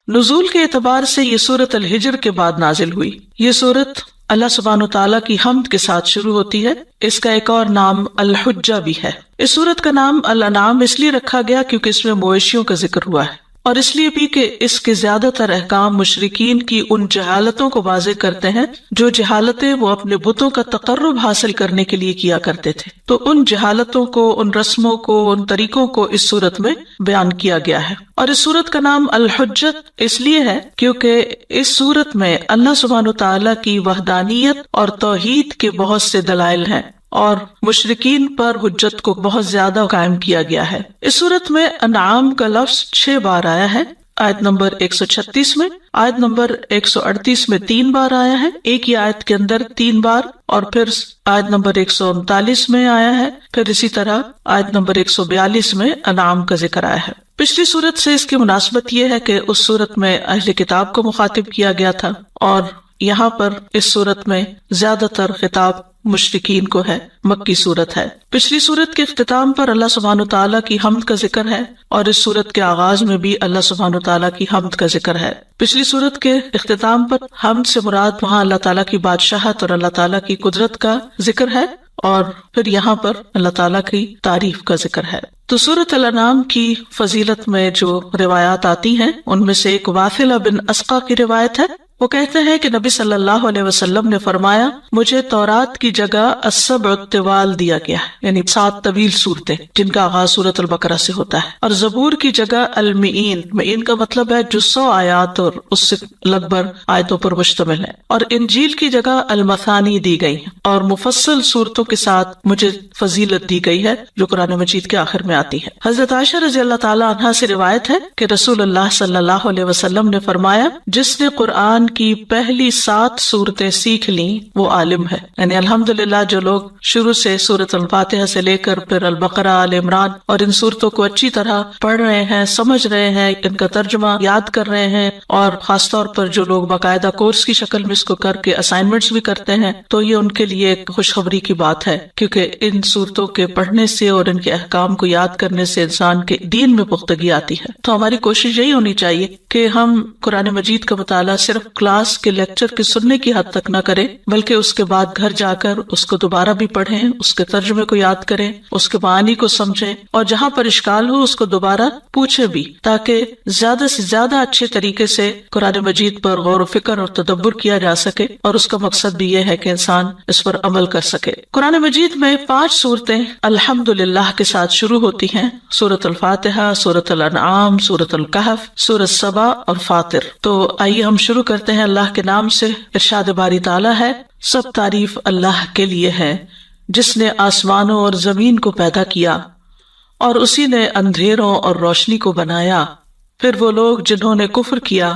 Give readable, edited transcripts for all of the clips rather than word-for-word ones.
نزول کے اعتبار سے یہ سورت الحجر کے بعد نازل ہوئی۔ یہ سورت اللہ سبحانہ وتعالیٰ کی حمد کے ساتھ شروع ہوتی ہے۔ اس کا ایک اور نام الحجہ بھی ہے۔ اس سورت کا نام الانعام اس لیے رکھا گیا کیونکہ اس میں مویشیوں کا ذکر ہوا ہے، اور اس لیے بھی کہ اس کے زیادہ تر احکام مشرکین کی ان جہالتوں کو واضح کرتے ہیں جو جہالتیں وہ اپنے بتوں کا تقرب حاصل کرنے کے لیے کیا کرتے تھے۔ تو ان جہالتوں کو، ان رسموں کو، ان طریقوں کو اس سورت میں بیان کیا گیا ہے۔ اور اس سورت کا نام الحجت اس لیے ہے کیونکہ اس سورت میں اللہ سبحانہ تعالیٰ کی وحدانیت اور توحید کے بہت سے دلائل ہیں، اور مشرکین پر حجت کو بہت زیادہ قائم کیا گیا ہے۔ اس صورت میں انعام کا لفظ 6 بار آیا ہے۔ آیت نمبر 136 میں، آیت نمبر 138 میں 3 بار آیا ہے، ایک ہی آیت کے اندر 3 بار، اور پھر آیت نمبر 139 میں آیا ہے، پھر اسی طرح آیت نمبر 142 میں انعام کا ذکر آیا ہے۔ پچھلی صورت سے اس کی مناسبت یہ ہے کہ اس صورت میں اہل کتاب کو مخاطب کیا گیا تھا، اور یہاں پر اس صورت میں زیادہ تر خطاب مشرکین کو ہے، مکی صورت ہے۔ پچھلی صورت کے اختتام پر اللہ سبحانہ تعالیٰ کی حمد کا ذکر ہے، اور اس صورت کے آغاز میں بھی اللہ سبحانہ تعالیٰ کی حمد کا ذکر ہے۔ پچھلی صورت کے اختتام پر حمد سے مراد وہاں اللہ تعالیٰ کی بادشاہت اور اللہ تعالیٰ کی قدرت کا ذکر ہے، اور پھر یہاں پر اللہ تعالیٰ کی تعریف کا ذکر ہے۔ تو سورۃ الانعام کی فضیلت میں جو روایات آتی ہیں ان میں سے ایک واثلہ بن اسقا کی روایت ہے۔ وہ کہتے ہیں کہ نبی صلی اللہ علیہ وسلم نے فرمایا، مجھے تورات کی جگہ السبع الطوال دیا گیا ہے، یعنی 7 طویل صورتیں جن کا آغاز سورۃ البقرہ سے ہوتا ہے، اور زبور کی جگہ المئین، مئین کا مطلب ہے جو 100 آیات اور اس سے لگ بھگ آیتوں پر مشتمل ہے، اور انجیل کی جگہ المثانی دی گئی، اور مفصل صورتوں کے ساتھ مجھے فضیلت دی گئی ہے جو قرآن مجید کے آخر میں آتی ہے۔ حضرت عائشہ رضی اللہ تعالیٰ عنہا سے روایت ہے کہ رسول اللہ صلی اللہ علیہ وسلم نے فرمایا، جس نے قرآن کی پہلی 7 صورتیں سیکھ لیں وہ عالم ہے۔ یعنی الحمدللہ جو لوگ شروع سے سورۃ الفاتحہ سے لے کر پھر البقرہ، آل عمران اور ان صورتوں کو اچھی طرح پڑھ رہے ہیں، سمجھ رہے ہیں، ان کا ترجمہ یاد کر رہے ہیں، اور خاص طور پر جو لوگ باقاعدہ کورس کی شکل میں اس کو کر کے اسائنمنٹس بھی کرتے ہیں، تو یہ ان کے لیے ایک خوشخبری کی بات ہے، کیونکہ ان صورتوں کے پڑھنے سے اور ان کے احکام کو یاد کرنے سے انسان کے دین میں پختگی آتی ہے۔ تو ہماری کوشش یہی ہونی چاہیے کہ ہم قرآن مجید کا مطالعہ صرف کلاس کے لیکچر کے سننے کی حد تک نہ کریں، بلکہ اس کے بعد گھر جا کر اس کو دوبارہ بھی پڑھیں، اس کے ترجمے کو یاد کریں، اس کے معنی کو سمجھیں، اور جہاں پر اشکال ہو اس کو دوبارہ پوچھیں بھی، تاکہ زیادہ سے زیادہ اچھے طریقے سے قرآن مجید پر غور و فکر اور تدبر کیا جا سکے، اور اس کا مقصد بھی یہ ہے کہ انسان اس پر عمل کر سکے۔ قرآن مجید میں 5 صورتیں الحمدللہ کے ساتھ شروع ہوتی ہیں، سورۃ الفاتحہ، سورۃ الانعام، سورۃ الکہف، سورۃ سبا اور فاطر۔ تو آئیے ہم شروع کرتے ہیں اللہ کے نام سے۔ ارشاد باری تعالیٰ ہے، سب تعریف اللہ کے لیے ہے جس نے آسمانوں اور زمین کو پیدا کیا، اور اسی نے اندھیروں اور روشنی کو بنایا۔ پھر وہ لوگ جنہوں نے کفر کیا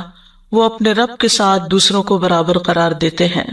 وہ اپنے رب کے ساتھ دوسروں کو برابر قرار دیتے ہیں۔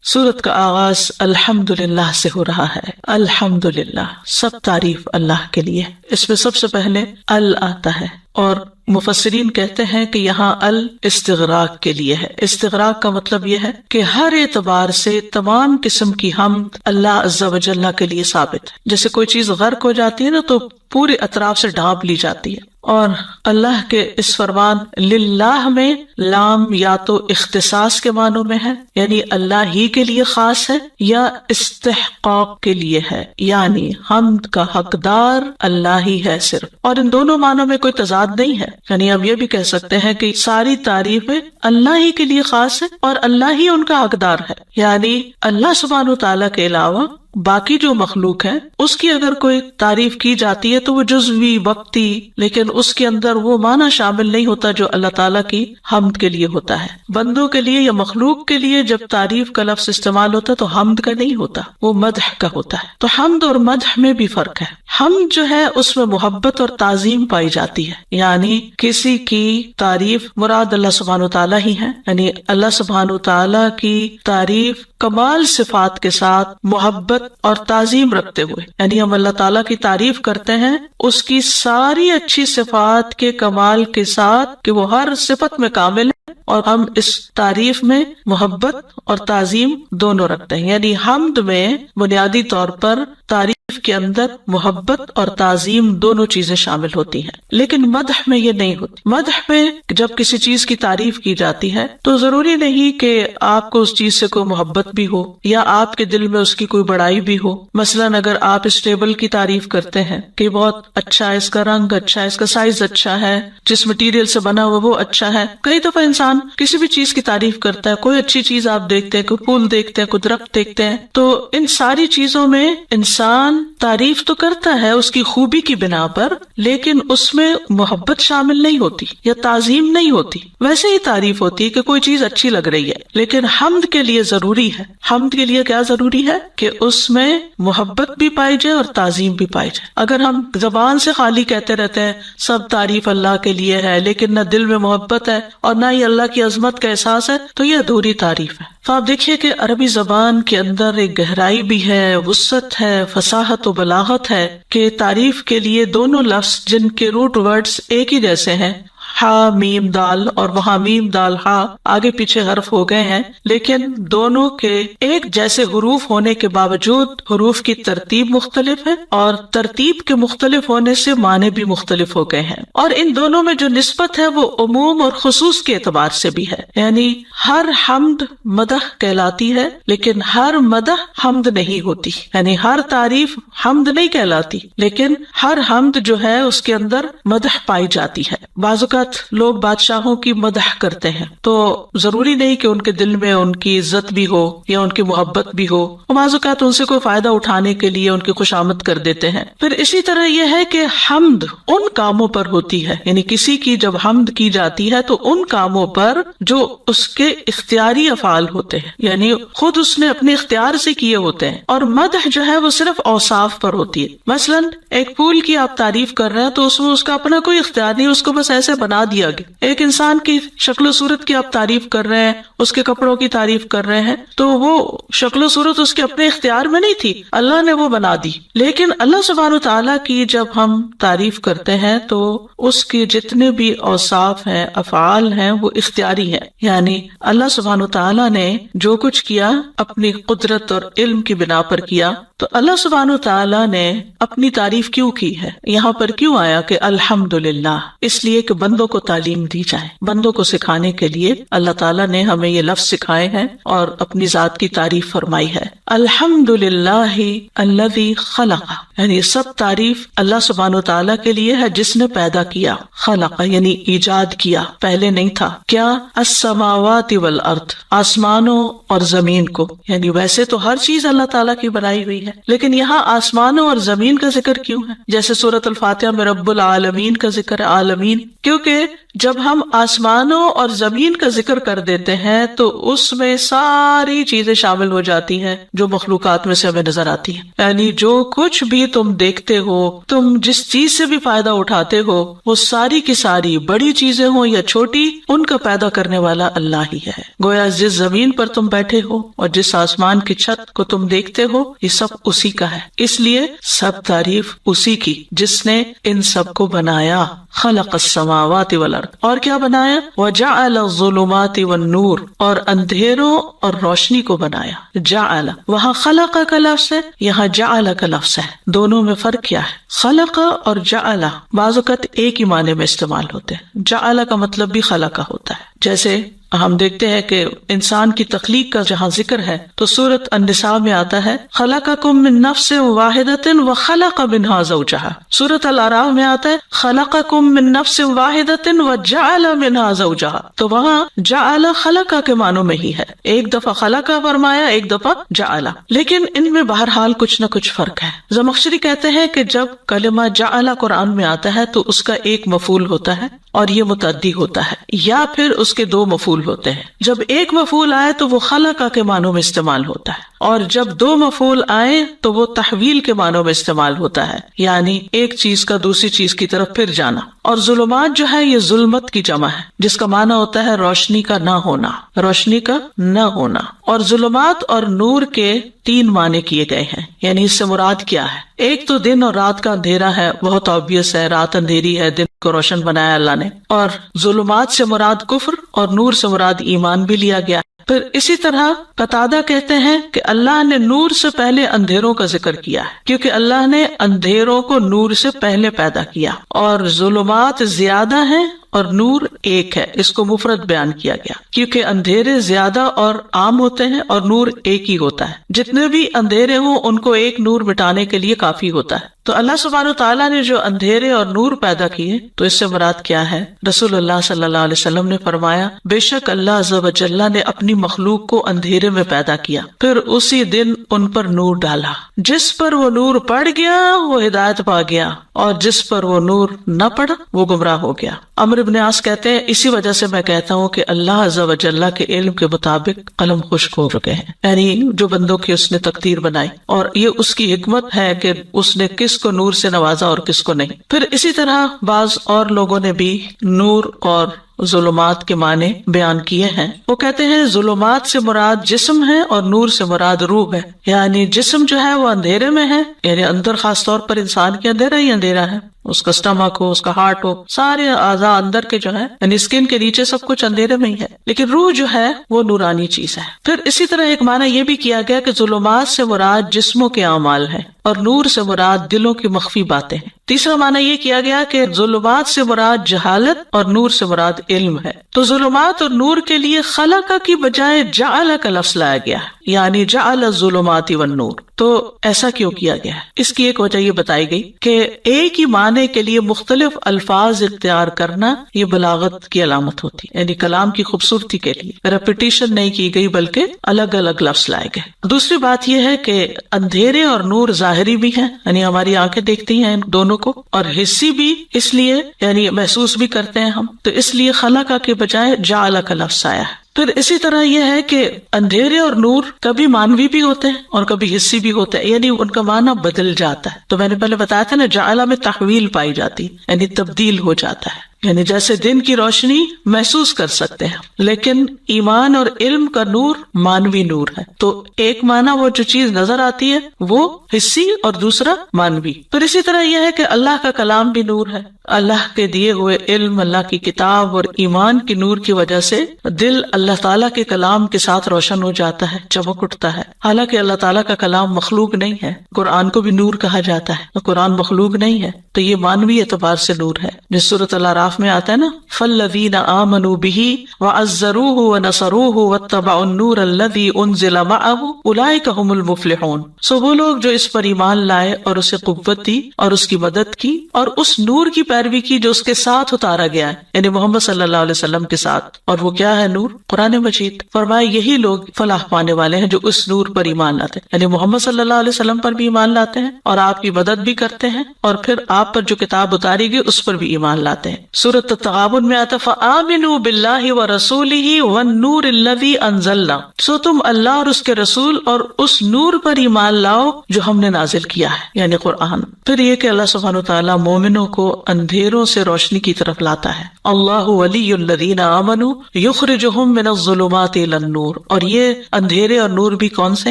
سورت کا آغاز الحمدللہ سے ہو رہا ہے۔ الحمدللہ، سب تعریف اللہ کے لیے۔ اس میں سب سے پہلے ال آتا ہے، اور مفسرین کہتے ہیں کہ یہاں ال استغراق کے لیے ہے۔ استغراق کا مطلب یہ ہے کہ ہر اعتبار سے تمام قسم کی حمد اللہ عز و جل کے لیے ثابت ہے۔ جیسے کوئی چیز غرق ہو جاتی ہے نا تو پورے اطراف سے ڈھانپ لی جاتی ہے، اور اللہ کے اس فرمان للہ میں لام یا تو اختصاص کے معنوں میں ہے، یعنی اللہ ہی کے لیے خاص ہے، یا استحقاق کے لیے ہے، یعنی حمد کا حقدار اللہ ہی ہے صرف۔ اور ان دونوں معنوں میں کوئی تضاد نہیں ہے، یعنی ہم یہ بھی کہہ سکتے ہیں کہ ساری تعریفیں اللہ ہی کے لیے خاص ہے اور اللہ ہی ان کا حقدار ہے، یعنی اللہ سبحانہ تعالیٰ کے علاوہ باقی جو مخلوق ہے اس کی اگر کوئی تعریف کی جاتی ہے تو وہ جزوی وقتی، لیکن اس کے اندر وہ معنی شامل نہیں ہوتا جو اللہ تعالیٰ کی حمد کے لیے ہوتا ہے۔ بندوں کے لیے یا مخلوق کے لیے جب تعریف کا لفظ استعمال ہوتا ہے تو حمد کا نہیں ہوتا، وہ مدح کا ہوتا ہے۔ تو حمد اور مدح میں بھی فرق ہے۔ حمد جو ہے اس میں محبت اور تعظیم پائی جاتی ہے، یعنی کسی کی تعریف مراد اللہ سبحانہ تعالیٰ ہی ہے، یعنی اللہ سبحانہ تعالیٰ کی تعریف کمال صفات کے ساتھ محبت اور تعظیم رکھتے ہوئے، یعنی ہم اللہ تعالیٰ کی تعریف کرتے ہیں اس کی ساری اچھی صفات کے کمال کے ساتھ کہ وہ ہر صفت میں کامل ہے، اور ہم اس تعریف میں محبت اور تعظیم دونوں رکھتے ہیں۔ یعنی حمد میں بنیادی طور پر تعریف کے اندر محبت اور تعظیم دونوں چیزیں شامل ہوتی ہیں، لیکن مدح میں یہ نہیں ہوتی۔ مدح میں جب کسی چیز کی تعریف کی جاتی ہے تو ضروری نہیں کہ آپ کو اس چیز سے کوئی محبت بھی ہو یا آپ کے دل میں اس کی کوئی بڑائی بھی ہو۔ مثلاً اگر آپ اس ٹیبل کی تعریف کرتے ہیں کہ بہت اچھا ہے، اس کا رنگ اچھا ہے، اس کا سائز اچھا ہے، جس مٹیریل سے بنا ہوا وہ اچھا ہے۔ کئی دفعہ انسان کسی بھی چیز کی تعریف کرتا ہے، کوئی اچھی چیز آپ دیکھتے ہیں، کوئی پھول دیکھتے ہیں، کوئی درخت دیکھتے ہیں، تو ان ساری چیزوں میں انسان تعریف تو کرتا ہے اس کی خوبی کی بنا پر، لیکن اس میں محبت شامل نہیں ہوتی یا تعظیم نہیں ہوتی۔ ویسے ہی تعریف ہوتی ہے کہ کوئی چیز اچھی لگ رہی ہے، لیکن حمد کے لیے ضروری ہے، حمد کے لیے کیا ضروری ہے کہ اس میں محبت بھی پائی جائے اور تعظیم بھی پائی جائے۔ اگر ہم زبان سے خالی کہتے رہتے ہیں سب تعریف اللہ کے لیے ہے، لیکن نہ دل میں محبت ہے اور نہ ہی اللہ کی عظمت کا احساس ہے، تو یہ ادھوری تعریف ہے۔ تو آپ دیکھیے کہ عربی زبان کے اندر ایک گہرائی بھی ہے، وسعت ہے، فصاحت و بلاغت ہے کہ تعریف کے لیے دونوں لفظ جن کے روٹ ورڈز ایک ہی جیسے ہیں، ہا میم دال، اور وہاں میم دال ہا آگے پیچھے حرف ہو گئے ہیں، لیکن دونوں کے ایک جیسے حروف ہونے کے باوجود حروف کی ترتیب مختلف ہے اور ترتیب کے مختلف ہونے سے معنی بھی مختلف ہو گئے ہیں، اور ان دونوں میں جو نسبت ہے وہ عموم اور خصوص کے اعتبار سے بھی ہے، یعنی ہر حمد مدح کہلاتی ہے لیکن ہر مدح حمد نہیں ہوتی، یعنی ہر تعریف حمد نہیں کہلاتی لیکن ہر حمد جو ہے اس کے اندر مدح پائی جاتی ہے۔ بعض اوقات لوگ بادشاہوں کی مدح کرتے ہیں تو ضروری نہیں کہ ان کے دل میں ان کی عزت بھی ہو یا ان کی محبت بھی ہو، بعض اوقات ان سے کوئی فائدہ اٹھانے کے لیے ان کی خوشامد کر دیتے ہیں۔ پھر اسی طرح یہ ہے کہ حمد ان کاموں پر ہوتی ہے، یعنی کسی کی جب حمد کی جاتی ہے تو ان کاموں پر جو اس کے اختیاری افعال ہوتے ہیں، یعنی خود اس نے اپنے اختیار سے کیے ہوتے ہیں، اور مدح جو ہے وہ صرف اوصاف پر ہوتی ہے۔ مثلا ایک پھول کی آپ تعریف کر رہے ہیں تو اس میں اس کا اپنا کوئی اختیار نہیں، اس کو بس ایسے بنا دیا گیا۔ ایک انسان کی شکل و صورت کی آپ تعریف کر رہے ہیں، اس کے کپڑوں کی تعریف کر رہے ہیں، تو وہ شکل و صورت اس کے اپنے اختیار میں نہیں تھی، اللہ نے وہ بنا دی۔ لیکن اللہ سبحانہ و تعالیٰ کی جب ہم تعریف کرتے ہیں تو اس کے جتنے بھی اوصاف ہیں، افعال ہیں، وہ اختیاری ہیں، یعنی اللہ سبحانہ و تعالیٰ نے جو کچھ کیا اپنی قدرت اور علم کی بنا پر کیا۔ تو اللہ سبحانہ و تعالیٰ نے اپنی تعریف کیوں کی ہے؟ یہاں پر کیوں آیا کہ الحمدللہ؟ اس لیے کہ بندوں کو تعلیم دی جائے، بندوں کو سکھانے کے لیے اللہ تعالیٰ نے ہمیں یہ لفظ سکھائے ہیں اور اپنی ذات کی تعریف فرمائی ہے۔ الحمدللہ الذی خلق، یعنی سب تعریف اللہ سبحانہ و تعالیٰ کے لیے ہے جس نے پیدا کیا، خلق یعنی ایجاد کیا، پہلے نہیں تھا۔ کیا؟ السماوات والارض، آسمانوں اور زمین کو، یعنی ویسے تو ہر چیز اللہ تعالیٰ کی بنائی ہوئی ہے، لیکن یہاں آسمانوں اور زمین کا ذکر کیوں ہے؟ جیسے سورۃ الفاتحہ میں رب العالمین کا ذکر ہے، عالمین، کیونکہ جب ہم آسمانوں اور زمین کا ذکر کر دیتے ہیں تو اس میں ساری چیزیں شامل ہو جاتی ہیں جو مخلوقات میں سے ہمیں نظر آتی ہیں، یعنی جو کچھ بھی تم دیکھتے ہو، تم جس چیز سے بھی فائدہ اٹھاتے ہو، وہ ساری کی ساری بڑی چیزیں ہوں یا چھوٹی، ان کا پیدا کرنے والا اللہ ہی ہے۔ گویا جس زمین پر تم بیٹھے ہو اور جس آسمان کی چھت کو تم دیکھتے ہو، یہ سب اسی کا ہے، اس لیے سب تعریف اسی کی جس نے ان سب کو بنایا۔ خلق السماوات والارض، اور کیا بنایا؟ وجعل الظلمات والنور، اور اندھیروں اور روشنی کو بنایا۔ جعل، وہاں خلق کا لفظ ہے، یہاں جعل کا لفظ ہے، دونوں میں فرق کیا ہے؟ خلق اور جعل بعض اوقات ایک ہی معنی میں استعمال ہوتے ہیں، جعل کا مطلب بھی خلق ہوتا ہے۔ جیسے ہم دیکھتے ہیں کہ انسان کی تخلیق کا جہاں ذکر ہے تو سورۃ النساء میں آتا ہے خلقکم من نفس واحدۃ وخلق منها زوجہا، سورۃ الاعراف میں آتا ہے خلقکم من نفس واحدۃ وجعل منها زوجہا، تو وہاں جعل خلق کے معنوں میں ہی ہے، ایک دفعہ خلق فرمایا، ایک دفعہ جعل، لیکن ان میں بہرحال کچھ نہ کچھ فرق ہے۔ زمخشری کہتے ہیں کہ جب کلمہ جعل قرآن میں آتا ہے تو اس کا ایک مفعول ہوتا ہے اور یہ متعدی ہوتا ہے، یا پھر اس کے دو مفعول ہوتے ہیں۔ جب ایک مفعول آئے تو وہ خلق کے معنوں میں استعمال ہوتا ہے، اور جب دو مفعول آئے تو وہ تحویل کے معنوں میں استعمال ہوتا ہے، یعنی ایک چیز کا دوسری چیز کی طرف پھر جانا۔ اور ظلمات جو ہے یہ ظلمت کی جمع ہے، جس کا معنی ہوتا ہے روشنی کا نہ ہونا، روشنی کا نہ ہونا۔ اور ظلمات اور نور کے تین معنی کیے گئے ہیں، یعنی اس سے مراد کیا ہے؟ ایک تو دن اور رات کا اندھیرا ہے، بہت آبویس ہے، رات اندھیری ہے، دن کو روشن بنایا اللہ نے، اور ظلمات سے مراد کفر اور نور سے مراد ایمان بھی لیا گیا۔ پھر اسی طرح قتادہ کہتے ہیں کہ اللہ نے نور سے پہلے اندھیروں کا ذکر کیا ہے، کیونکہ اللہ نے اندھیروں کو نور سے پہلے پیدا کیا، اور ظلمات زیادہ ہیں اور نور ایک ہے، اس کو مفرد بیان کیا گیا کیونکہ اندھیرے زیادہ اور عام ہوتے ہیں اور نور ایک ہی ہوتا ہے، جتنے بھی اندھیرے ہوں ان کو ایک نور مٹانے کے لیے کافی ہوتا ہے۔ تو اللہ سبحانہ وتعالیٰ نے جو اندھیرے اور نور پیدا کیے تو اس سے مراد کیا ہے؟ رسول اللہ صلی اللہ علیہ وسلم نے فرمایا، بے شک اللہ عز و جل نے اپنی مخلوق کو اندھیرے میں پیدا کیا، پھر اسی دن ان پر نور ڈالا، جس پر وہ نور پڑ گیا وہ ہدایت پا گیا، اور جس پر وہ نور نہ پڑا وہ گمراہ ہو گیا۔ عمرو بن عاص کہتے ہیں، اسی وجہ سے میں کہتا ہوں کہ اللہ عز و جل کے علم کے مطابق قلم خشک ہو چکے ہیں، یعنی جو بندوں کی اس نے تقدیر بنائی، اور یہ اس کی حکمت ہے کہ اس نے کس کو نور سے نوازا اور کس کو نہیں۔ پھر اسی طرح بعض اور لوگوں نے بھی نور اور ظلمات کے معنی بیان کیے ہیں۔ وہ کہتے ہیں ظلمات سے مراد جسم ہے اور نور سے مراد روح ہے، یعنی جسم جو ہے وہ اندھیرے میں ہے، یعنی اندر خاص طور پر انسان کے اندھیرا ہی اندھیرا ہے، اس کا اسٹمک ہو، اس کا ہارٹ ہو، سارے اعضاء اندر کے جو ہے یعنی اسکن کے نیچے سب کچھ اندھیرے میں ہی ہے، لیکن روح جو ہے وہ نورانی چیز ہے۔ پھر اسی طرح ایک معنی یہ بھی کیا گیا کہ ظلمات سے مراد جسموں کے اعمال ہیں اور نور سے مراد دلوں کی مخفی باتیں ہیں۔ تیسرا معنی یہ کیا گیا کہ ظلمات سے مراد جہالت اور نور سے مراد علم ہے۔ تو ظلمات اور نور کے لیے خلق کی بجائے جعل کا لفظ لایا گیا ہے، یعنی جعل الظلمات والنور۔ تو ایسا کیوں کیا گیا ہے؟ اس کی ایک وجہ یہ بتائی گئی کہ ایک ہی معنی کے لیے مختلف الفاظ اختیار کرنا یہ بلاغت کی علامت ہوتی ہے، یعنی کلام کی خوبصورتی کے لیے ریپیٹیشن نہیں کی گئی بلکہ الگ الگ لفظ لائے گئے۔ دوسری بات یہ ہے کہ اندھیرے اور نور ظاہری بھی ہیں، یعنی ہماری آنکھیں دیکھتی ہیں ان دونوں کو، اور حسی بھی، اس لیے یعنی محسوس بھی کرتے ہیں ہم، تو اس لیے خلق کے بجائے جعل کا لفظ آیا ہے۔ پھر اسی طرح یہ ہے کہ اندھیرے اور نور کبھی مانوی بھی ہوتے ہیں اور کبھی حسی بھی ہوتے ہیں، یعنی ان کا معنی بدل جاتا ہے۔ تو میں نے پہلے بتایا تھا نا، جعل میں تحویل پائی جاتی، یعنی تبدیل ہو جاتا ہے، یعنی جیسے دن کی روشنی محسوس کر سکتے ہیں، لیکن ایمان اور علم کا نور مانوی نور ہے۔ تو ایک معنی وہ جو چیز نظر آتی ہے وہ حسی اور دوسرا مانوی۔ پھر اسی طرح یہ ہے کہ اللہ کا کلام بھی نور ہے، اللہ کے دیے ہوئے علم، اللہ کی کتاب اور ایمان کی نور کی وجہ سے دل اللہ تعالیٰ کے کلام کے ساتھ روشن ہو جاتا ہے، چمک اٹھتا ہے۔ حالانکہ اللہ تعالیٰ کا کلام مخلوق نہیں ہے، قرآن کو بھی نور کہا جاتا ہے، قرآن مخلوق نہیں ہے، تو یہ مانوی اعتبار سے نور ہے۔ جس سورۃ الاعراف میں آتا ہے نا، فالذین آمنوا بہ وعزروہ ونصروہ واتبعوا النور الذی انزل معہ اولئک ھم المفلحون۔ سو وہ لوگ جو اس پر ایمان لائے اور اسے قوت دی اور اس کی مدد کی اور اس نور کی پیروی کی جو اس کے ساتھ اتارا گیا ہے، یعنی محمد صلی اللہ علیہ وسلم کے ساتھ۔ اور وہ کیا ہے نور؟ قرآن مجید۔ فرمایا یہی لوگ فلاح پانے والے ہیں جو اس نور پر ایمان لاتے ہیں، یعنی محمد صلی اللہ علیہ وسلم پر بھی ایمان لاتے ہیں اور آپ کی مدد بھی کرتے ہیں، اور پھر آپ پر جو کتاب اتاری گئی اس پر بھی ایمان لاتے ہیں۔ سورۃ التغابن میں آتا فآمنوا باللہ ورسولہ والنور الذی انزلنا۔ سو تم اللہ اور اس کے رسول اور اس نور پر ایمان لاؤ جو ہم نے نازل کیا ہے، یعنی قرآن۔ پھر یہ کہ اللہ سبحانہ وتعالیٰ مومنوں کو اندھیروں سے روشنی کی طرف لاتا ہے۔ اللہ ولی الذین آمنوا یخرجہم من الظلمات الی النور۔ اور یہ اندھیرے اور نور بھی کون سے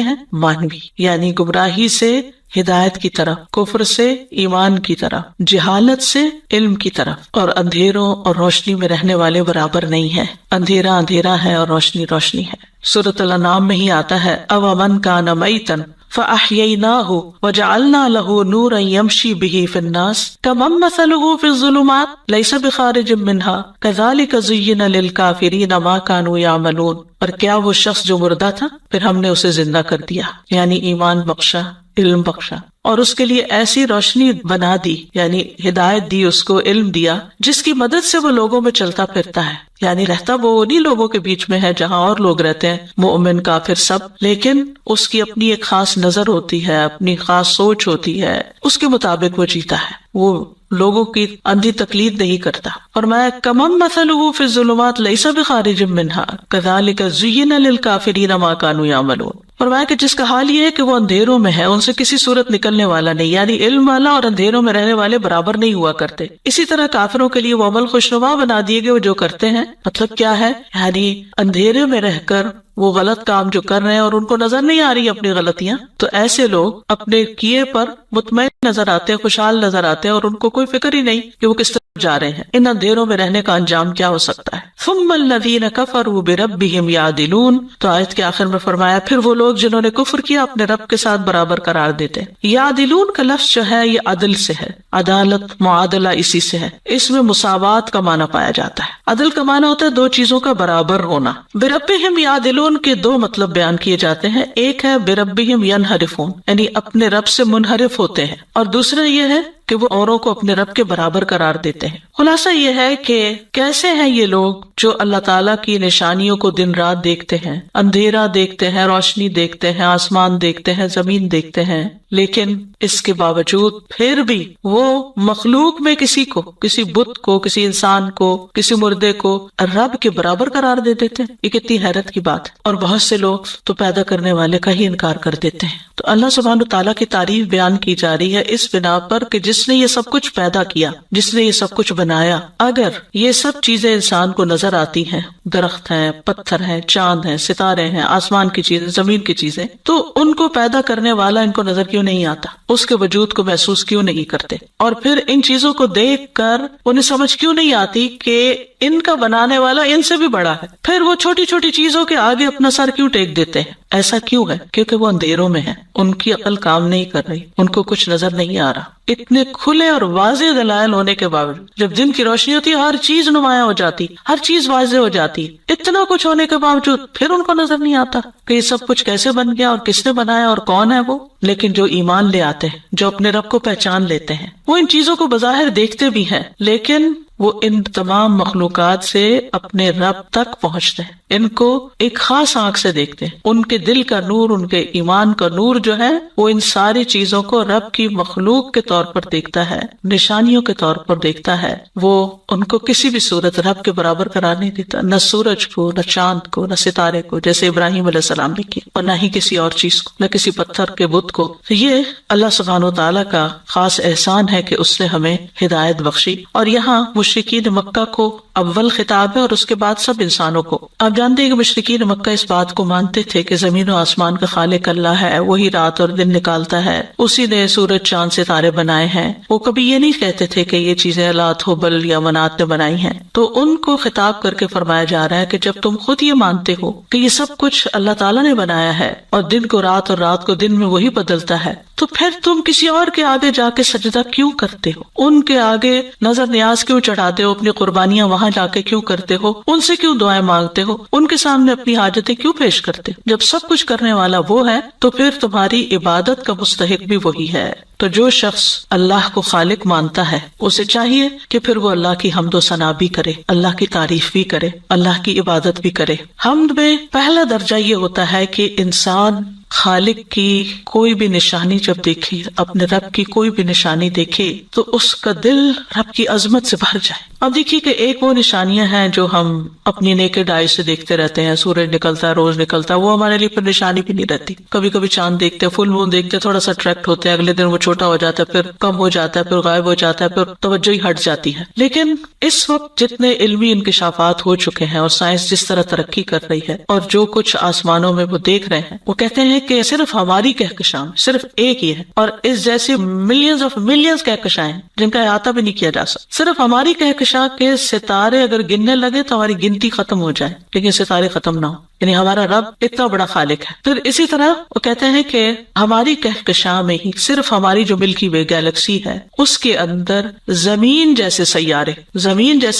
ہیں؟ مانوی، یعنی گمراہی سے ہدایت کی طرف، کفر سے ایمان کی طرف، جہالت سے علم کی طرف۔ اور اندھیروں اور روشنی میں رہنے والے برابر نہیں ہے، اندھیرا اندھیرا ہے اور روشنی روشنی ہے۔ سورۃ الانعام میں ہی آتا ہے اومن کان میتا فاحییناہ وجعلنا لہ نورا یمشی بہ فی الناس کمن مثلہ فی الظلمات لیس بخارج منہا کذالک زین للکافرین ما کانوا یعملون۔ اور کیا وہ شخص جو مردہ تھا پھر ہم نے اسے زندہ کر دیا، یعنی ایمان بخشا، علم بخشا، اور اس کے لیے ایسی روشنی بنا دی، یعنی ہدایت دی، اس کو علم دیا جس کی مدد سے وہ لوگوں میں چلتا پھرتا ہے، یعنی رہتا وہ انہی لوگوں کے بیچ میں ہے جہاں اور لوگ رہتے ہیں، مومن کافر سب، لیکن اس کی اپنی ایک خاص نظر ہوتی ہے، اپنی خاص سوچ ہوتی ہے، اس کے مطابق وہ جیتا ہے، وہ لوگوں کی اندھی تقلید نہیں کرتا۔ اور میں کمم مثلہ فی الظلمات لیس بخارج منہا کذالک زین للکافرین ما کانوا یعملون۔ فرمایا کہ جس کا حال یہ ہے کہ وہ اندھیروں میں ہے، ان سے کسی صورت نکلنے والا نہیں، یعنی علم والا اور اندھیروں میں رہنے والے برابر نہیں ہوا کرتے۔ اسی طرح کافروں کے لیے وہ عمل خوشنما بنا دیے گئے وہ جو کرتے ہیں۔ مطلب کیا ہے؟ یعنی اندھیرے میں رہ کر وہ غلط کام جو کر رہے ہیں اور ان کو نظر نہیں آ رہی اپنی غلطیاں، تو ایسے لوگ اپنے کیے پر مطمئن نظر آتے ہیں، خوشحال نظر آتے ہیں، اور ان کو کوئی فکر ہی نہیں کہ وہ کس طرح جا رہے ہیں۔ ان اندھیروں میں رہنے کا انجام کیا ہو سکتا ہے؟ ثم الذین کفروا بربہم یعدلون، تو آیت کے آخر میں فرمایا پھر وہ لوگ جنہوں نے کفر کیا اپنے رب کے ساتھ برابر قرار دیتے ہیں۔ یعدلون کا لفظ جو ہے یہ عدل سے ہے، عدالت معادلہ اسی سے ہے، اس میں مساوات کا معنی پایا جاتا ہے۔ عدل کا معنی ہوتا ہے دو چیزوں کا برابر ہونا۔ بربہم یعدلون کے دو مطلب بیان کیے جاتے ہیں، ایک ہے بربہم ینحرفون یعنی اپنے رب سے منحرف ہوتے ہیں، اور دوسرا یہ ہے کہ وہ اوروں کو اپنے رب کے برابر قرار دیتے ہیں۔ خلاصہ یہ ہے کہ کیسے ہیں یہ لوگ جو اللہ تعالیٰ کی نشانیوں کو دن رات دیکھتے ہیں، اندھیرا دیکھتے ہیں، روشنی دیکھتے ہیں، آسمان دیکھتے ہیں، زمین دیکھتے ہیں، لیکن اس کے باوجود پھر بھی وہ مخلوق میں کسی کو، کسی بت کو، کسی انسان کو، کسی مردے کو رب کے برابر قرار دے دیتے ہیں۔ یہ کتنی حیرت کی بات ہے، اور بہت سے لوگ تو پیدا کرنے والے کا ہی انکار کر دیتے ہیں۔ تو اللہ سبحانہ تعالیٰ کی تعریف بیان کی جا رہی ہے اس بنا پر کہ جس نے یہ سب کچھ پیدا کیا، جس نے یہ سب کچھ بنایا، اگر یہ سب چیزیں انسان کو نظر آتی ہیں، درخت ہیں، پتھر ہیں، چاند ہیں، ستارے ہیں، آسمان کی چیزیں، زمین کی چیزیں، تو ان کو پیدا کرنے والا ان کو نظر کیوں نہیں آتا؟ اس کے وجود کو محسوس کیوں نہیں کرتے؟ اور پھر ان چیزوں کو دیکھ کر انہیں سمجھ کیوں نہیں آتی کہ ان کا بنانے والا ان سے بھی بڑا ہے؟ پھر وہ چھوٹی چھوٹی چیزوں کے آگے اپنا سر کیوں ٹیک دیتے ہیں؟ ایسا کیوں ہے؟ کیونکہ وہ اندھیروں میں ہیں، ان کی عقل کام نہیں کر رہی، ان کو کچھ نظر نہیں آ رہا۔ اتنے کھلے اور واضح دلائل ہونے کے باوجود، جب دن کی روشنی ہوتی ہے ہر چیز نمایاں ہو جاتی، ہر چیز واضح ہو جاتی، اتنا کچھ ہونے کے باوجود پھر ان کو نظر نہیں آتا کہ یہ سب کچھ کیسے بن گیا اور کس نے بنایا اور کون ہے وہ۔ لیکن جو ایمان لے آتے ہیں، جو اپنے رب کو پہچان لیتے ہیں، وہ ان چیزوں کو بظاہر دیکھتے بھی ہیں، لیکن وہ ان تمام مخلوقات سے اپنے رب تک پہنچتے ہیں، ان کو ایک خاص آنکھ سے دیکھتے ہیں۔ ان کے دل کا نور، ان کے ایمان کا نور جو ہے وہ ان ساری چیزوں کو رب کی مخلوق کے طور پر دیکھتا ہے، نشانیوں کے طور پر دیکھتا ہے۔ وہ ان کو کسی بھی صورت رب کے برابر قرار نہیں دیتا، نہ سورج کو، نہ چاند کو، نہ ستارے کو، جیسے ابراہیم علیہ السلام نے کیا، اور نہ ہی کسی اور چیز کو، نہ کسی پتھر کے بت کو۔ تو یہ اللہ سبحانہ و تعالیٰ کا خاص احسان ہے کہ اس نے ہمیں ہدایت بخشی۔ اور یہاں مشرکین مکہ کو اول خطاب ہے اور اس کے بعد سب انسانوں کو۔ آپ جانتے ہیں کہ مشرکین مکہ اس بات کو مانتے تھے کہ زمین و آسمان کا خالق اللہ ہے، وہی رات اور دن نکالتا ہے، اسی نے سورج چاند ستارے بنائے ہیں۔ وہ کبھی یہ نہیں کہتے تھے کہ یہ چیزیں لات ہبل یا منات نے بنائی ہیں۔ تو ان کو خطاب کر کے فرمایا جا رہا ہے کہ جب تم خود یہ مانتے ہو کہ یہ سب کچھ اللہ تعالیٰ نے بنایا ہے اور دن کو رات اور رات کو دن میں وہی بدلتا ہے، تو پھر تم کسی اور کے آگے جا کے سجدہ کیوں کرتے ہو؟ ان کے آگے نظر نیاز کیوں چڑھاتے ہو؟ اپنی قربانیاں وہاں جا کے کیوں کرتے ہو؟ ان سے کیوں دعائیں مانگتے ہو؟ ان کے سامنے اپنی حاجتیں کیوں پیش کرتے ہو؟ جب سب کچھ کرنے والا وہ ہے تو پھر تمہاری عبادت کا مستحق بھی وہی ہے۔ تو جو شخص اللہ کو خالق مانتا ہے اسے چاہیے کہ پھر وہ اللہ کی حمد و ثنا بھی کرے، اللہ کی تعریف بھی کرے، اللہ کی عبادت بھی کرے۔ حمد میں پہلا درجہ یہ ہوتا ہے کہ انسان خالق کی کوئی بھی نشانی جب دیکھے، اپنے رب کی کوئی بھی نشانی دیکھے تو اس کا دل رب کی عظمت سے بھر جائے۔ اب دیکھیے کہ ایک وہ نشانیاں ہیں جو ہم اپنی نیکڈ آئی سے دیکھتے رہتے ہیں، سورج نکلتا ہے، روز نکلتا ہے، وہ ہمارے لیے پھر نشانی بھی نہیں رہتی۔ کبھی کبھی چاند دیکھتے ہیں، فل مون دیکھتے ہیں، تھوڑا سا اٹریکٹ ہوتے ہیں، اگلے دن وہ چھوٹا ہو جاتا ہے، پھر کم ہو جاتا ہے، پھر غائب ہو جاتا ہے، پھر توجہ ہی ہٹ جاتی ہے۔ لیکن اس وقت جتنے علمی انکشافات ہو چکے ہیں اور سائنس جس طرح ترقی کر رہی ہے اور جو کچھ آسمانوں میں وہ دیکھ رہے ہیں، وہ کہتے ہیں کہ صرف ہماری کہکشاں صرف ایک ہی ہے، اور اس جیسی ملینز آف ملینز کہکشائیں جن کا احاطہ بھی نہیں کیا جا سکتا۔ صرف ہماری کہکشاں کے ستارے اگر گننے لگے تو ہماری گنتی ختم ہو جائے، لیکن ستارے ختم نہ ہو، یعنی ہمارا رب اتنا بڑا خالق ہے۔ پھر اسی طرح وہ کہتے ہیں کہ ہماری کہکشاں میں ہی صرف ہماری جو ملکی وے گیلیکسی ہے اس کے اندر زمین جیسے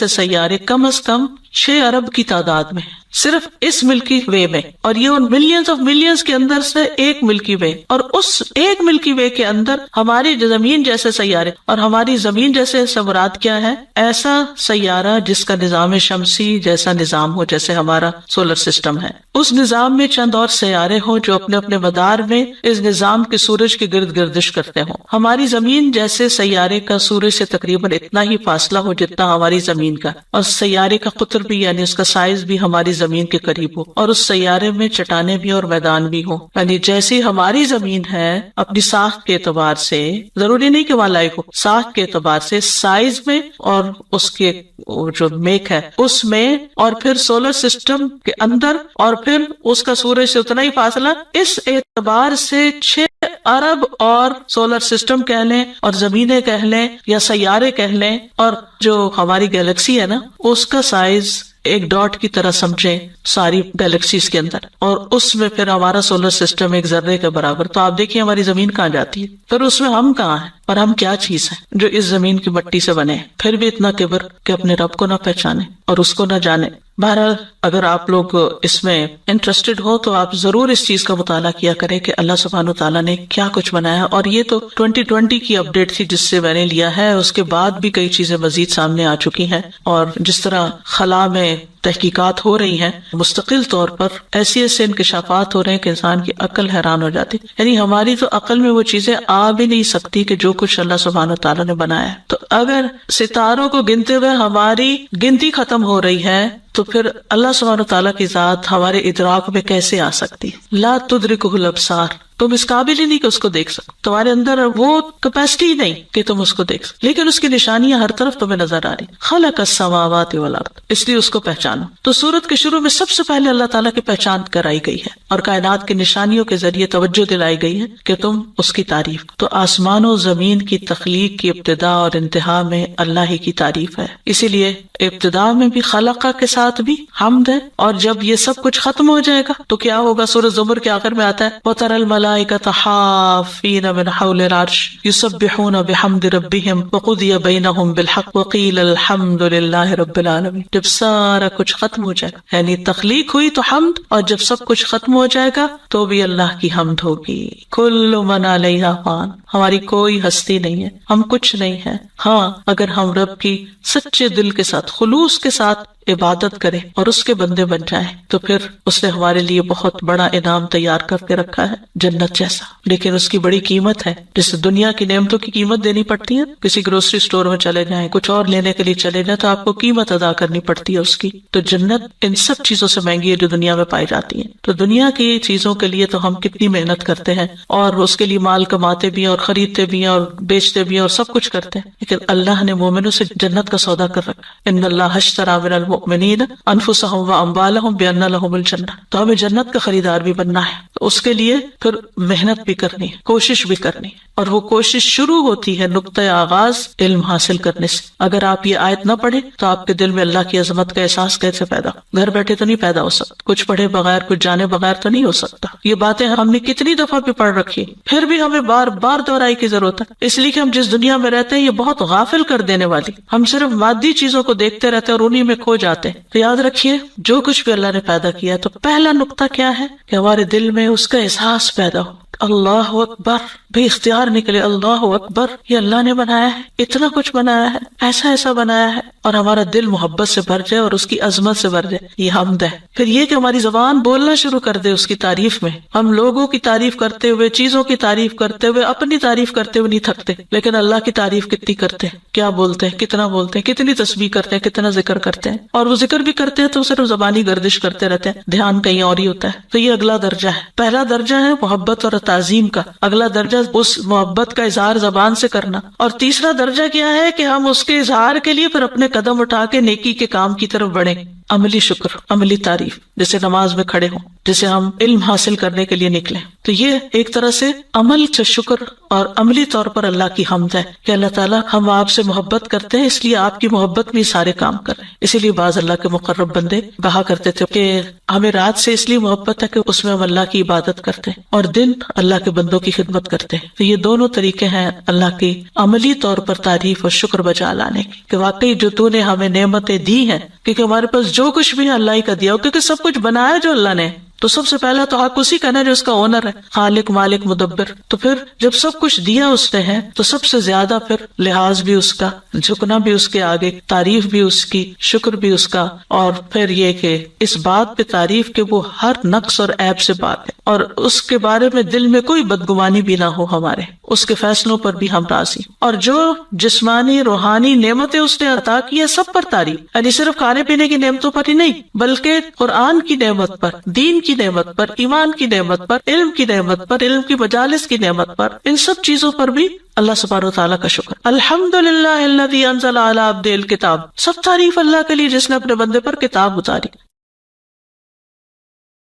سیارے کم از کم 6 ارب کی تعداد میں ہیں، صرف اس ملکی وے میں، اور یہ ان ملینز آف ملینز کے اندر سے ایک ملکی وے، اور اس ایک ملکی وے کے اندر ہماری زمین جیسے سیارے، اور ہماری زمین جیسے مراد کیا ہے؟ ایسا سیارہ جس کا نظام شمسی جیسا نظام ہو، جیسے ہمارا سولر سسٹم ہے، اس نظام میں چند اور سیارے ہوں جو اپنے اپنے مدار میں اس نظام کے سورج کے گرد گردش کرتے ہوں۔ ہماری زمین جیسے سیارے کا سورج سے تقریباً اتنا ہی فاصلہ ہو جتنا ہماری زمین کا، اور سیارے کا قطر بھی یعنی اس کا سائز بھی ہماری زمین کے قریب ہو، اور اس سیارے میں چٹانیں بھی اور میدان بھی ہوں، یعنی جیسی ہماری زمین ہے اپنی ساخت کے اعتبار سے، ضروری نہیں کہ وہاں لائق ہو، ساخت کے اعتبار سے، سائز میں اور اس کے جو میک ہے اس میں، اور پھر سولر سسٹم کے اندر، اور پھر اس کا سورج سے اتنا ہی فاصلہ، اس اعتبار سے 6 ارب اور سولر سسٹم کہہ لیں اور زمینیں کہہ لیں یا سیارے کہہ لیں، اور جو ہماری گیلیکسی ہے نا اس کا سائز ایک ڈاٹ کی طرح سمجھیں ساری گیلیکسیز کے اندر، اور اس میں پھر ہمارا سولر سسٹم ایک ذرے کے برابر، تو آپ دیکھیے ہماری زمین کہاں جاتی ہے، پھر اس میں ہم کہاں ہیں اور ہم کیا چیز ہیں جو اس زمین کی مٹی سے بنے، پھر بھی اتنا کبر کہ اپنے رب کو نہ پہچانے اور اس کو نہ جانے۔ بہرحال اگر آپ لوگ اس میں انٹرسٹڈ ہو تو آپ ضرور اس چیز کا مطالعہ کیا کریں کہ اللہ سبحانہ وتعالیٰ نے کیا کچھ بنایا، اور یہ تو 2020 کی اپڈیٹ تھی جس سے میں نے لیا ہے، اس کے بعد بھی کئی چیزیں مزید سامنے آ چکی ہیں، اور جس طرح خلا میں تحقیقات ہو رہی ہیں مستقل طور پر، ایسے ایسے انکشافات ہو رہے ہیں کہ انسان کی عقل حیران ہو جاتی، یعنی ہماری تو عقل میں وہ چیزیں آ بھی نہیں سکتی کہ جو کچھ اللہ سبحانہ وتعالیٰ نے بنایا ہے۔ تو اگر ستاروں کو گنتے ہوئے ہماری گنتی ختم ہو رہی ہے تو پھر اللہ سبحانہ وتعالیٰ کی ذات ہمارے ادراک میں کیسے آ سکتی؟ لا تدرکہ الابصار، تم اس قابل ہی نہیں کہ اس کو دیکھ سکو، تمہارے اندر وہ کیپیسٹی ہی نہیں کہ تم اس کو دیکھ سکو، لیکن اس کی نشانیاں ہر طرف تمہیں نظر آ رہی۔ خلق السماوات والارض، اس لیے اس کو پہچانو۔ تو سورت کے شروع میں سب سے پہلے اللہ تعالیٰ کی پہچان کرائی گئی ہے اور کائنات کی نشانیوں کے ذریعے توجہ دلائی گئی ہے کہ تم اس کی تعریف۔ تو آسمان و زمین کی تخلیق کی ابتدا اور انتہا میں اللہ ہی کی تعریف ہے، اسی لیے ابتدا میں بھی خلقہ کے ساتھ بھی حمد ہے، اور جب یہ سب کچھ ختم ہو جائے گا تو کیا ہوگا؟ سورۃ زمر کے آخر میں آتا ہے وَتَرَى الْمَلَائِكَةَ حَافِّينَ مِنْ حَوْلِ الْعَرْشِ يُسَبِّحُونَ بِحَمْدِ رَبِّهِمْ وَقُضِيَ بَيْنَهُمْ بِالْحَقِّ وَقِيلَ الْحَمْدُ لِلَّهِ رَبِّ الْعَالَمِينَ۔ جب سارا کچھ ختم ہو جائے گا، یعنی تخلیق ہوئی تو حمد، اور جب سب کچھ ختم ہو جائے گا تو بھی اللہ کی حمد ہوگی۔ كُلُّ مَنْ عَلَيْهَا فَانٍ، ہماری کوئی ہستی نہیں ہے، ہم کچھ نہیں ہے، ہاں اگر ہم رب کی سچے دل کے ساتھ خلوص کے ساتھ عبادت کریں اور اس کے بندے بن جائیں تو پھر اس نے ہمارے لیے بہت بڑا انعام تیار کر کے رکھا ہے، جنت جیسا، لیکن اس کی بڑی قیمت ہے۔ جیسے دنیا کی نعمتوں کی قیمت دینی پڑتی ہے، کسی گروسری سٹور میں چلے جائیں، کچھ اور لینے کے لیے چلے جائیں تو آپ کو قیمت ادا کرنی پڑتی ہے اس کی، تو جنت ان سب چیزوں سے مہنگی ہے جو دنیا میں پائی جاتی ہیں۔ تو دنیا کی چیزوں کے لیے تو ہم کتنی محنت کرتے ہیں اور اس کے لیے مال کماتے بھی ہیں اور خریدتے بھی ہیں اور بیچتے بھی ہیں اور سب کچھ کرتے ہیں، لیکن اللہ نے مومنوں سے جنت کا سودا کر رکھا ہے۔ ان اللہ اشتری من المؤمنین انفسهم واموالهم بان لهم الجنہ، تو ہمیں جنت کا خریدار بھی بننا ہے، تو اس کے لیے پھر محنت بھی کرنی ہے، کوشش بھی کرنی ہے، اور وہ کوشش شروع ہوتی ہے نقطۂ آغاز علم حاصل کرنے سے۔ اگر آپ یہ آیت نہ پڑھیں تو آپ کے دل میں اللہ کی عظمت کا احساس کیسے پیدا ہو؟ گھر بیٹھے تو نہیں پیدا ہو سکتا، کچھ پڑھے بغیر، کچھ جانے بغیر تو نہیں ہو سکتا۔ یہ باتیں ہم نے کتنی دفعہ بھی پڑھ رکھی، پھر بھی ہمیں بار بار دہرائی کی ضرورت ہے، اس لیے کہ ہم جس دنیا میں رہتے ہیں یہ بہت غافل کر دینے والی، ہم صرف مادی چیزوں کو دیکھتے رہتے ہیں اور انہی میں کھو جاتے ہیں۔ تو یاد رکھیے جو کچھ بھی اللہ نے پیدا کیا ہے تو پہلا نقطہ کیا ہے کہ ہمارے دل میں اس کا احساس پیدا ہو، اللہ اکبر، بے اختیار نکلے اللہ اکبر، یہ اللہ نے بنایا ہے، اتنا کچھ بنایا ہے، ایسا ایسا بنایا ہے، اور ہمارا دل محبت سے بھر جائے اور اس کی عظمت سے بھر جائے، یہ حمد ہے۔ پھر یہ کہ ہماری زبان بولنا شروع کر دے اس کی تعریف میں، ہم لوگوں کی تعریف کرتے ہوئے، چیزوں کی تعریف کرتے ہوئے، اپنی تعریف کرتے ہوئے نہیں تھکتے، لیکن اللہ کی تعریف کتنی کرتے ہیں، کیا بولتے ہیں، کتنا بولتے ہیں، کتنی تسبیح کرتے ہیں، کتنا ذکر کرتے ہیں، اور وہ ذکر بھی کرتے ہیں تو صرف زبانی گردش کرتے رہتے ہیں، دھیان کہیں اور ہی ہوتا ہے۔ تو یہ اگلا درجہ ہے، پہلا درجہ ہے محبت اور تعظیم کا، اگلا درجہ اس محبت کا اظہار زبان سے کرنا، اور تیسرا درجہ کیا ہے کہ ہم اس کے اظہار کے لیے پھر اپنے قدم اٹھا کے نیکی کے کام کی طرف بڑھیں۔ عملی شکر، عملی تعریف، جیسے نماز میں کھڑے ہوں، جیسے ہم علم حاصل کرنے کے لیے نکلیں، تو یہ ایک طرح سے عمل سے شکر اور عملی طور پر اللہ کی حمد ہے کہ اللہ تعالیٰ ہم آپ سے محبت کرتے ہیں، اس لیے آپ کی محبت میں سارے کام کر رہے ہیں۔ اسی لیے بعض اللہ کے مقرب بندے کہا کرتے تھے کہ ہمیں رات سے اس لیے محبت ہے کہ اس میں ہم اللہ کی عبادت کرتے ہیں اور دن اللہ کے بندوں کی خدمت کرتے ہیں۔ تو یہ دونوں طریقے ہیں اللہ کی عملی طور پر تعریف اور شکر بجا لانے کی، کہ واقعی جو تو نے ہمیں نعمتیں دی ہیں، کیونکہ ہمارے پاس جو کچھ بھی ہے اللہ ہی کا دیا ہو، کیونکہ سب کچھ بنایا جو اللہ نے، تو سب سے پہلا تو حق اسی کا نا جو اس کا اونر ہے، خالق مالک مدبر۔ تو پھر جب سب کچھ دیا اس نے ہے تو سب سے زیادہ پھر لحاظ بھی اس کا، جھکنا بھی اس کے آگے، تعریف بھی اس کی، شکر بھی اس کا، اور پھر یہ کہ اس بات پہ تعریف کہ وہ ہر نقص اور عیب سے پاک ہے اور اس کے بارے میں دل میں کوئی بدگمانی بھی نہ ہو، ہمارے اس کے فیصلوں پر بھی ہم راضی، اور جو جسمانی روحانی نعمتیں اس نے عطا کی ہے سب پر تعریف، یعنی صرف کھانے پینے کی نعمتوں پر ہی نہیں بلکہ قرآن کی نعمت پر، دین کی نعمت پر، ایمان کی نعمت پر، علم کی نعمت پر، علم کی مجالس کی نعمت پر، ان سب چیزوں پر بھی اللہ سبحانہ وتعالیٰ کا شکر۔ الحمدللہ الذی انزل علی عبدہ الکتاب، سب تعریف اللہ کے لیے جس نے اپنے بندے پر کتاب اتاری۔